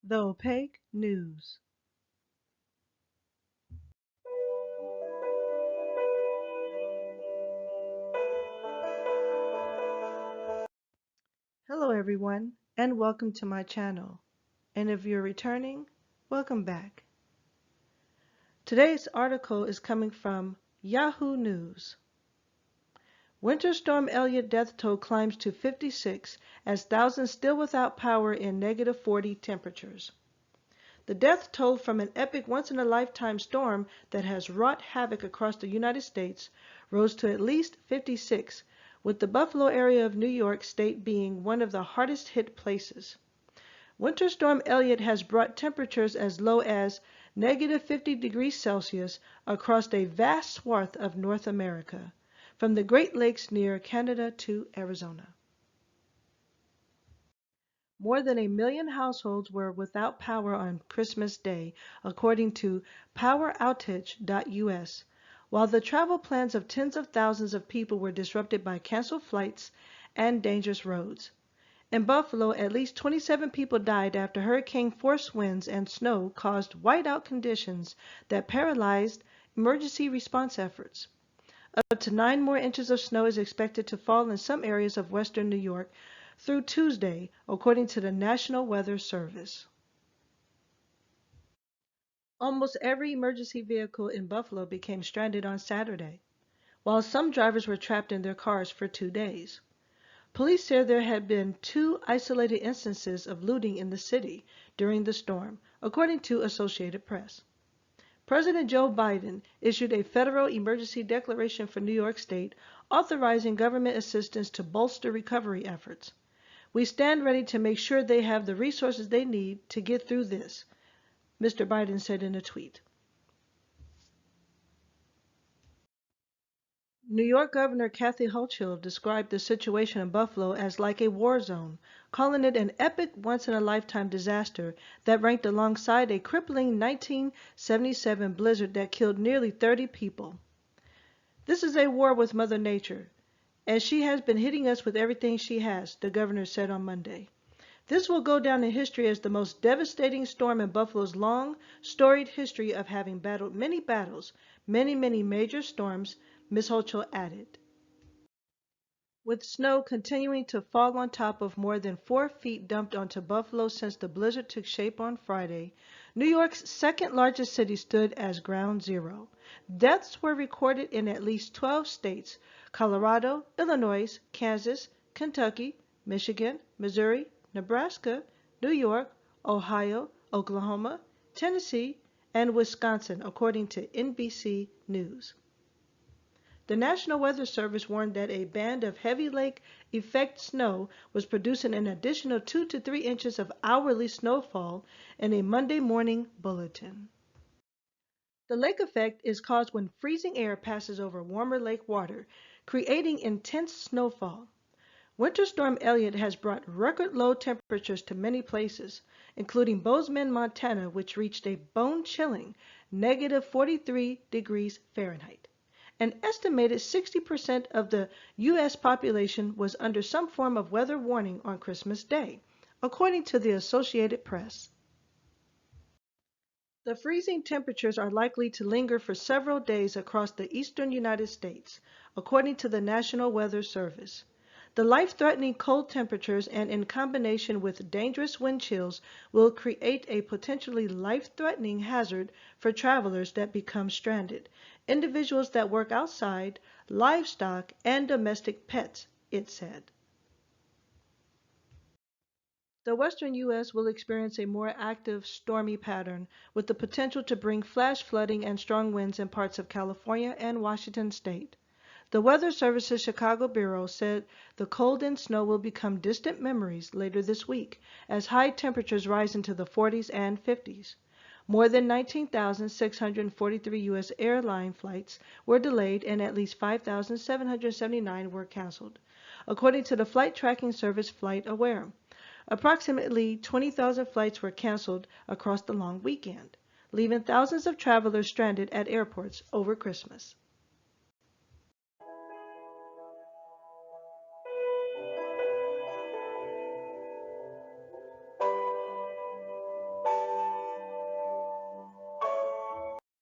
The Opaque News. Hello everyone, and welcome to my channel. And if you're returning, welcome back. Today's article is coming from Yahoo News. Winter Storm Elliot death toll climbs to 56 as thousands still without power in -40 temperatures. The death toll from an epic once-in-a-lifetime storm that has wrought havoc across the United States rose to at least 56, with the Buffalo area of New York State being one of the hardest hit places. Winter Storm Elliot has brought temperatures as low as -50 degrees Celsius across a vast swath of North America, from the Great Lakes near Canada to Arizona. More than 1 million households were without power on Christmas Day, according to PowerOutage.us, while the travel plans of tens of thousands of people were disrupted by canceled flights and dangerous roads. In Buffalo, at least 27 people died after hurricane-force winds and snow caused whiteout conditions that paralyzed emergency response efforts. Up to 9 more inches of snow is expected to fall in some areas of western New York through Tuesday, according to the National Weather Service. Almost every emergency vehicle in Buffalo became stranded on Saturday, while some drivers were trapped in their cars for 2 days. Police said there had been 2 isolated instances of looting in the city during the storm, according to Associated Press. President Joe Biden issued a federal emergency declaration for New York State authorizing government assistance to bolster recovery efforts. "We stand ready to make sure they have the resources they need to get through this," Mr. Biden said in a tweet. New York Governor Kathy Hochul described the situation in Buffalo as like a war zone, calling it an epic once-in-a-lifetime disaster that ranked alongside a crippling 1977 blizzard that killed nearly 30 people. "This is a war with Mother Nature, and she has been hitting us with everything she has," the governor said on Monday. "This will go down in history as the most devastating storm in Buffalo's long, storied history of having battled many battles, many major storms," Ms. Hochul added. With snow continuing to fall on top of more than 4 feet dumped onto Buffalo since the blizzard took shape on Friday, New York's second largest city stood as ground zero. Deaths were recorded in at least 12 states: Colorado, Illinois, Kansas, Kentucky, Michigan, Missouri, Nebraska, New York, Ohio, Oklahoma, Tennessee, and Wisconsin, according to NBC News. The National Weather Service warned that a band of heavy lake effect snow was producing an additional 2 to 3 inches of hourly snowfall in a Monday morning bulletin. The lake effect is caused when freezing air passes over warmer lake water, creating intense snowfall. Winter Storm Elliot has brought record low temperatures to many places, including Bozeman, Montana, which reached a bone-chilling -43 degrees Fahrenheit. An estimated 60% of the U.S. population was under some form of weather warning on Christmas Day, according to the Associated Press. The freezing temperatures are likely to linger for several days across the eastern United States, according to the National Weather Service. The life-threatening cold temperatures and in combination with dangerous wind chills will create a potentially life-threatening hazard for travelers that become stranded, individuals that work outside, livestock, and domestic pets, it said. The western U.S. will experience a more active, stormy pattern, with the potential to bring flash flooding and strong winds in parts of California and Washington state. The Weather Service's Chicago Bureau said the cold and snow will become distant memories later this week as high temperatures rise into the 40s and 50s. More than 19,643 U.S. airline flights were delayed and at least 5,779 were canceled, according to the flight tracking service FlightAware. Approximately 20,000 flights were canceled across the long weekend, leaving thousands of travelers stranded at airports over Christmas.